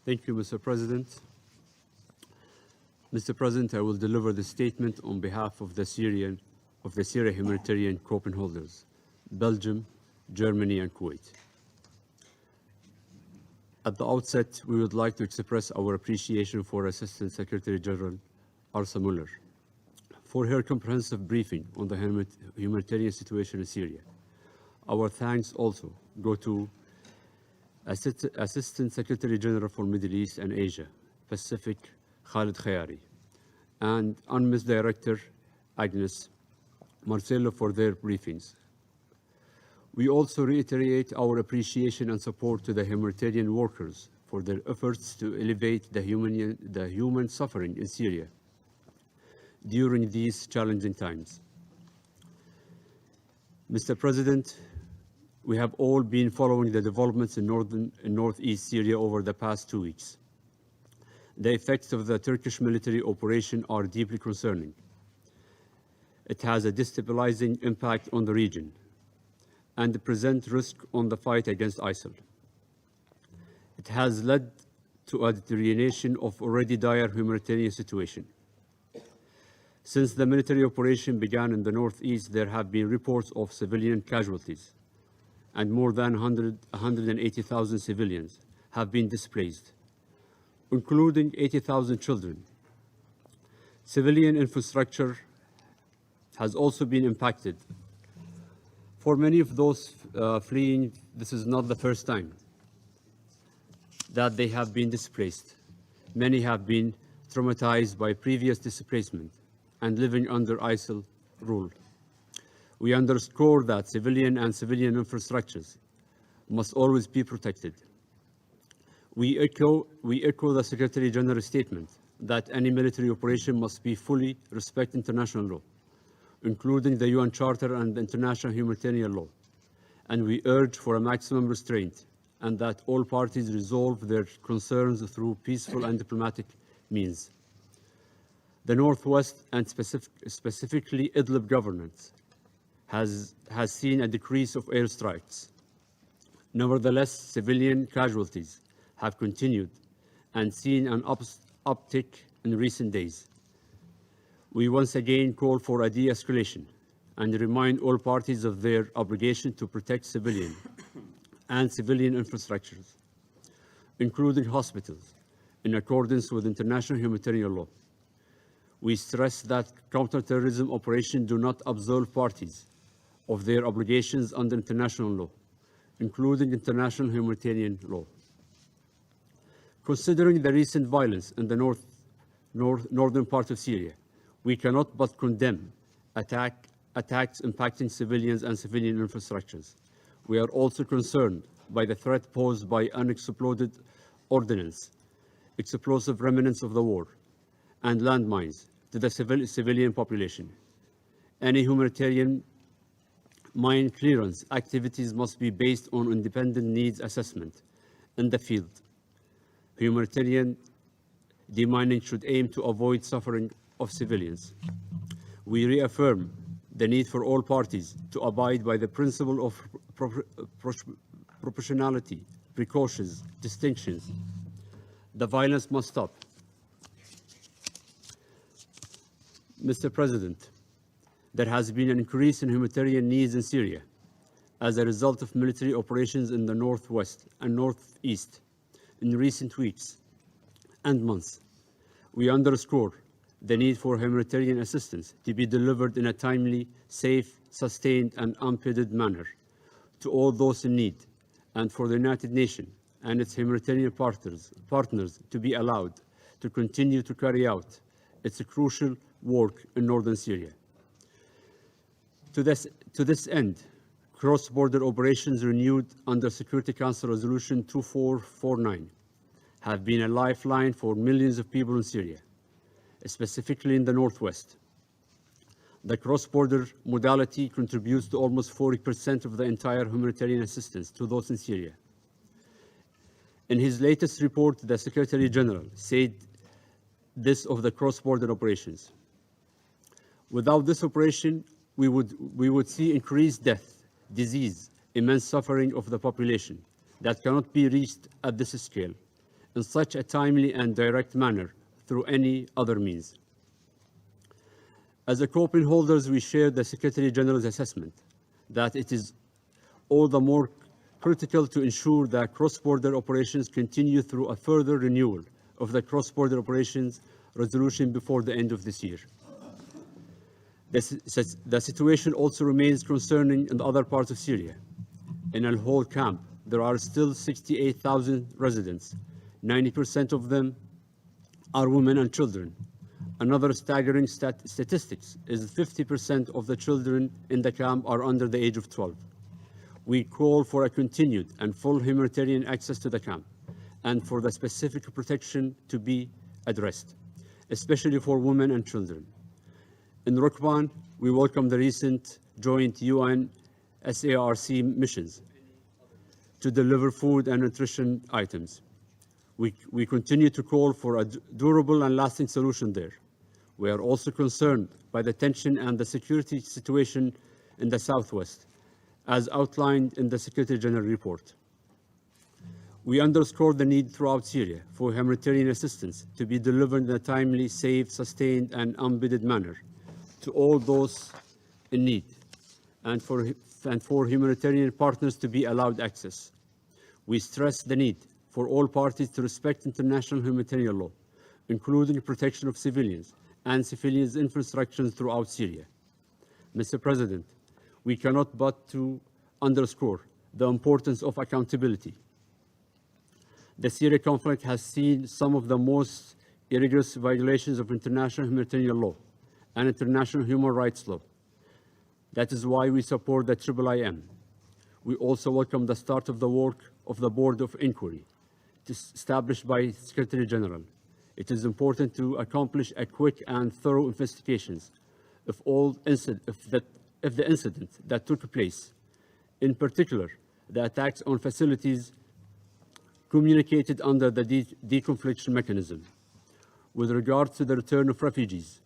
Thank you, Mr. President. Mr. President, I will deliver the statement on behalf of the Syria Humanitarian coupon holders, Belgium, Germany, and Kuwait. At the outset, we would like to express our appreciation for Assistant Secretary General Arsa Muller for her comprehensive briefing on the humanitarian situation in Syria. Our thanks also go to Assistant Secretary General for Middle East and Asia Pacific, Khalid Khayari, and UNMISS Director Agnes Marcello for their briefings. We also reiterate our appreciation and support to the humanitarian workers for their efforts to alleviate the human suffering in Syria during these challenging times. Mr. President, we have all been following the developments in northeast Syria over the past 2 weeks. The effects of the Turkish military operation are deeply concerning. It has a destabilizing impact on the region and presents risk on the fight against ISIL. It has led to a deterioration of already dire humanitarian situation. Since the military operation began in the northeast, there have been reports of civilian casualties, and more than 180,000 civilians have been displaced, including 80,000 children. Civilian infrastructure has also been impacted. For many of those fleeing, this is not the first time that they have been displaced. Many have been traumatized by previous displacement and living under ISIL rule. We underscore that civilian infrastructures must always be protected. We echo the Secretary General's statement that any military operation must be fully respect international law, including the UN Charter and international humanitarian law. And we urge for a maximum restraint and that all parties resolve their concerns through peaceful and diplomatic means. The Northwest, and specifically Idlib governance, has seen a decrease of airstrikes. Nevertheless, civilian casualties have continued and seen an uptick in recent days. We once again call for a de-escalation and remind all parties of their obligation to protect civilian infrastructures, including hospitals, in accordance with international humanitarian law. We stress that counterterrorism operations do not absolve parties of their obligations under international law, including international humanitarian law. Considering the recent violence in the northern part of Syria, we cannot but condemn attacks impacting civilians and civilian infrastructures. We are also concerned by the threat posed by unexploded ordnance, explosive remnants of the war, and landmines to the civilian population. Any humanitarian mine clearance activities must be based on independent needs assessment in the field. Humanitarian demining should aim to avoid suffering of civilians. We reaffirm the need for all parties to abide by the principle of proportionality, precautions, distinctions. The violence must stop. Mr. President, there has been an increase in humanitarian needs in Syria as a result of military operations in the northwest and northeast in recent weeks and months. We underscore the need for humanitarian assistance to be delivered in a timely, safe, sustained, and unimpeded manner to all those in need, and for the United Nations and its humanitarian partners to be allowed to continue to carry out its crucial work in northern Syria. To this end, cross-border operations renewed under Security Council Resolution 2449 have been a lifeline for millions of people in Syria, specifically in the northwest. The cross-border modality contributes to almost 40% of the entire humanitarian assistance to those in Syria. In his latest report, the Secretary General said this of the cross-border operations: without this operation, we would see increased death, disease, immense suffering of the population that cannot be reached at this scale in such a timely and direct manner through any other means. As a co-opinion holders, we share the Secretary General's assessment that it is all the more critical to ensure that cross-border operations continue through a further renewal of the cross-border operations resolution before the end of this year. The situation also remains concerning in other parts of Syria. In Al-Hol camp, there are still 68,000 residents. 90% of them are women and children. Another staggering statistics is 50% of the children in the camp are under the age of 12. We call for a continued and full humanitarian access to the camp and for the specific protection to be addressed, especially for women and children. In Rukban, we welcome the recent joint UN SARC missions to deliver food and nutrition items. We continue to call for a durable and lasting solution there. We are also concerned by the tension and the security situation in the southwest, as outlined in the Secretary General report. We underscore the need throughout Syria for humanitarian assistance to be delivered in a timely, safe, sustained, and unbidded manner to all those in need, and for humanitarian partners to be allowed access. We stress the need for all parties to respect international humanitarian law, including protection of civilians and civilians' infrastructure throughout Syria. Mr. President, we cannot but to underscore the importance of accountability. The Syria conflict has seen some of the most egregious violations of international humanitarian law and international human rights law. That is why we support the IIIM. We also welcome the start of the work of the Board of Inquiry established by Secretary General. It is important to accomplish a quick and thorough investigations of the incident that took place, in particular, the attacks on facilities communicated under the deconfliction mechanism. With regard to the return of refugees,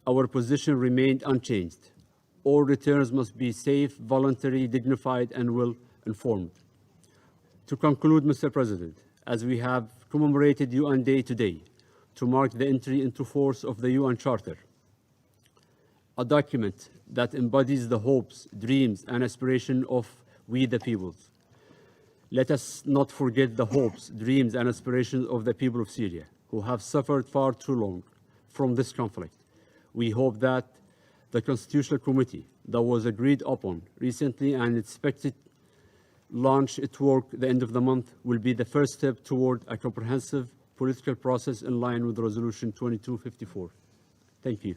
our position remained unchanged. All returns must be safe, voluntary, dignified, and well-informed. To conclude, Mr. President, as we have commemorated UN Day today to mark the entry into force of the UN Charter, a document that embodies the hopes, dreams, and aspirations of we the peoples. Let us not forget the hopes, dreams, and aspirations of the people of Syria, who have suffered far too long from this conflict. We hope that the Constitutional Committee that was agreed upon recently and expected launch its work at the end of the month will be the first step toward a comprehensive political process in line with Resolution 2254. Thank you.